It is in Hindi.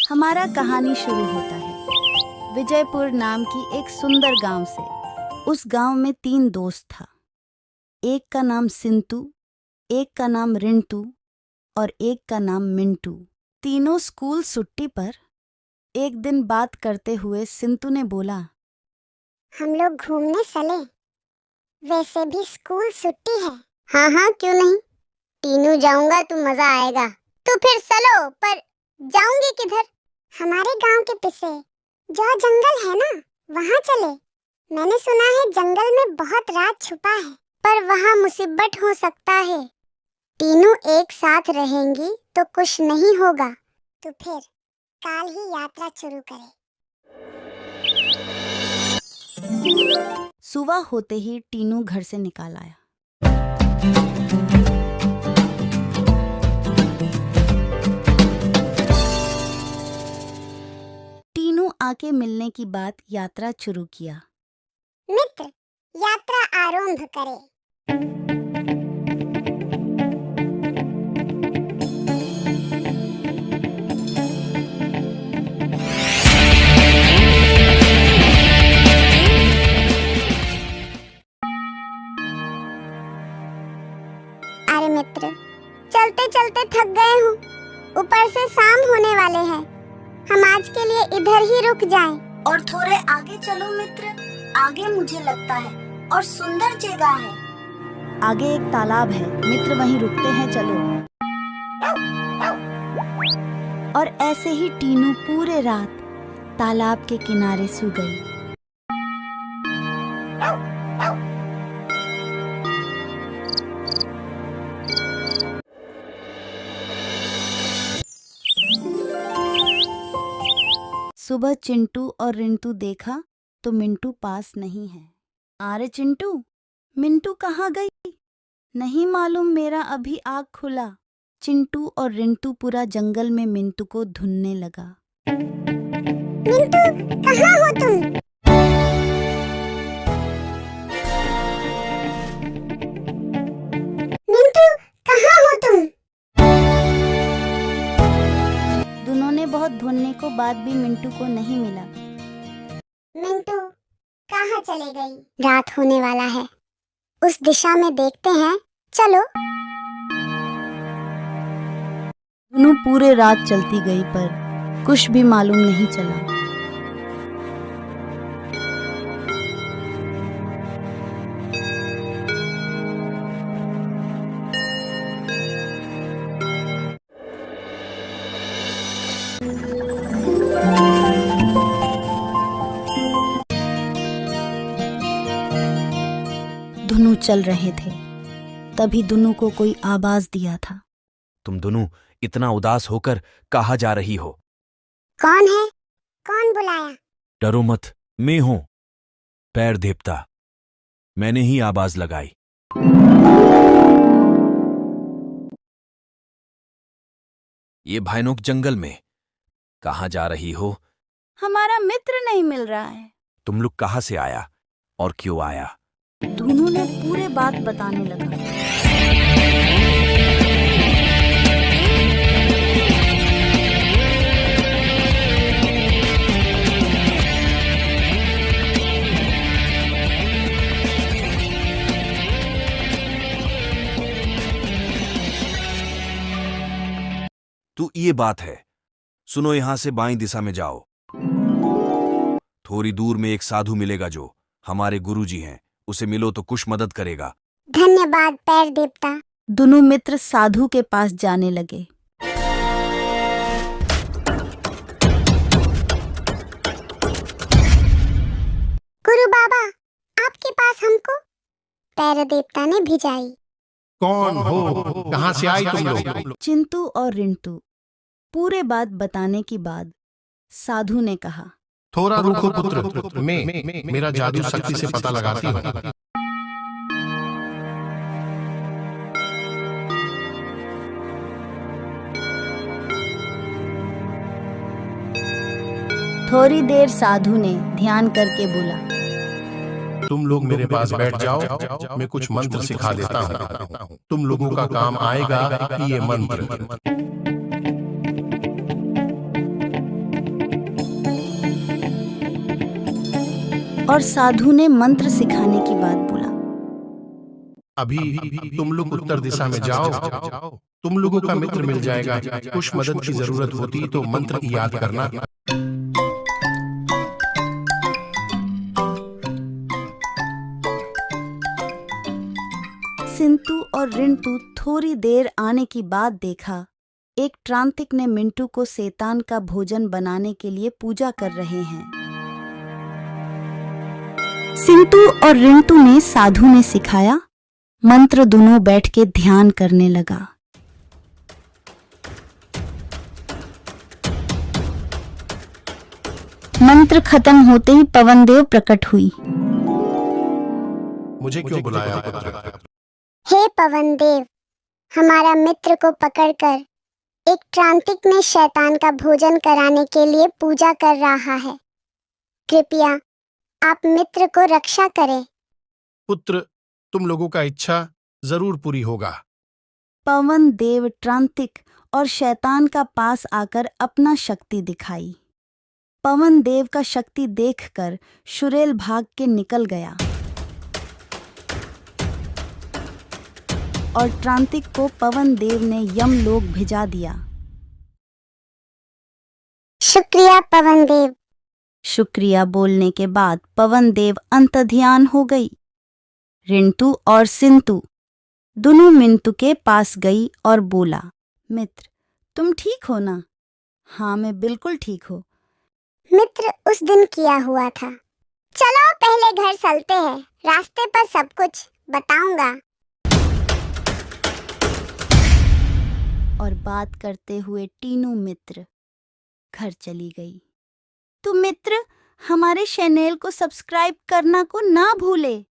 हमारा कहानी शुरू होता है विजयपुर नाम की एक सुंदर गांव से। उस गांव में 3 दोस्त था। एक का नाम सिंतू, एक का नाम रिंटू और एक का नाम मिंटू। तीनों स्कूल छुट्टी पर एक दिन बात करते हुए सिंतू ने बोला, हम लोग घूमने चले। वैसे भी स्कूल छुट्टी है। हाँ हाँ, क्यों नहीं। तीनों जाऊंगा तो मजा आएगा। तो फिर चलो, पर जाऊंगी किधर? हमारे गांव के पीछे जो जंगल है ना, वहाँ चले। मैंने सुना है जंगल में बहुत राज छुपा है, पर वहाँ मुसीबत हो सकता है। तीनों एक साथ रहेंगी तो कुछ नहीं होगा। तो फिर कल ही यात्रा शुरू करें। सुबह होते ही टीनू घर से निकाल आया। टीनू आके मिलने की बात यात्रा शुरू किया। मित्र, यात्रा आरंभ करें। अरे मित्र, चलते चलते थक गए हूँ। ऊपर से शाम होने वाले हैं। हम आज के लिए इधर ही रुक जाएं। और थोड़े आगे चलो मित्र, आगे मुझे लगता है और सुंदर जगह है। आगे एक तालाब है मित्र, वहीं रुकते हैं, चलो। और ऐसे ही टीनू पूरे रात तालाब के किनारे सो गई। सुबह चिंटू और रिंटू देखा तो मिंटू पास नहीं है। अरे चिंटू, मिंटू कहाँ गई? नहीं मालूम, मेरा अभी आँख खुला। चिंटू और रिंटू पूरा जंगल में मिंटू को ढूंढने लगा। मिंटू, कहाँ हो तुम? मिंटू, कहाँ हो तुम? दोनों ने बहुत ढूंढने को बाद भी मिंटू को नहीं मिला। मिंटू कहाँ चले गई? रात होने वाला है, उस दिशा में देखते हैं, चलो। दोनों पूरे रात चलती गई पर कुछ भी मालूम नहीं चला। दोनों चल रहे थे, तभी दोनों को कोई आवाज दिया था। तुम दोनों इतना उदास होकर कहाँ जा रही हो? कौन है? कौन बुलाया? डरो मत, मैं हूं, पैर देवता। मैंने ही आवाज लगाई। ये भयानक जंगल में कहाँ जा रही हो? हमारा मित्र नहीं मिल रहा है। तुम लोग कहाँ से आया और क्यों आया? दोनों ने पूरे बात बताने लगा। तो ये बात है, सुनो, यहां से बाईं दिशा में जाओ। थोड़ी दूर में एक साधु मिलेगा जो हमारे गुरुजी हैं। उसे मिलो तो कुछ मदद करेगा। धन्यवाद पैर देवता। दोनों मित्र साधु के पास जाने लगे। गुरु बाबा, आपके पास हमको पैर देवता ने भिजाई। कौन हो? कहाँ से आई तुम लोग? चिंटू और रिंटू पूरे बात बताने के बाद साधु ने कहा, थोड़ा रुको पुत्र, मैं मेरा जादू शक्ति से पता लगाती हूँ। थोड़ी देर साधु ने ध्यान करके बोला, तुम लोग मेरे पास बैठ जाओ, मैं कुछ मंत्र सिखा देता हूँ। तुम लोगों का काम आएगा ये मंत्र। और साधु ने मंत्र सिखाने की बात बोला। अभी तुम लोग उत्तर दिशा में जाओ, तुम लोगों का मित्र मिल जाएगा। कुछ मदद की जरूरत होती तो मंत्र याद करना। सिंतु और रिंटू थोड़ी देर आने की बाद देखा एक त्रांतिक ने मिंटू को शैतान का भोजन बनाने के लिए पूजा कर रहे हैं। सिंतु और रिंटू ने साधु ने सिखाया मंत्र, दोनों बैठ के ध्यान करने लगा। मंत्र खत्म होते ही पवनदेव प्रकट हुई। मुझे क्यों बुलाया पुत्र? हे पवनदेव, हमारा मित्र को पकड़कर एक त्रांतिक ने शैतान का भोजन कराने के लिए पूजा कर रहा है। कृपया आप मित्र को रक्षा करें। पुत्र, तुम लोगों का इच्छा जरूर पूरी होगा। पवन देव त्रांतिक और शैतान का पास आकर अपना शक्ति दिखाई। पवन देव का शक्ति देखकर शुरेल भाग के निकल गया और त्रांतिक को पवन देव ने यमलोक भिजा दिया। शुक्रिया पवन देव। शुक्रिया बोलने के बाद पवन देव अंतर्ध्यान हो गई। रिंटू और सिंतु दोनों मिंटू के पास गई और बोला, मित्र तुम ठीक हो ना? हाँ मैं बिल्कुल ठीक हूँ। मित्र उस दिन किया हुआ था। चलो पहले घर चलते हैं, रास्ते पर सब कुछ बताऊंगा। और बात करते हुए टीनू मित्र घर चली गई। तो मित्र हमारे चैनल को सब्सक्राइब करना को ना भूले।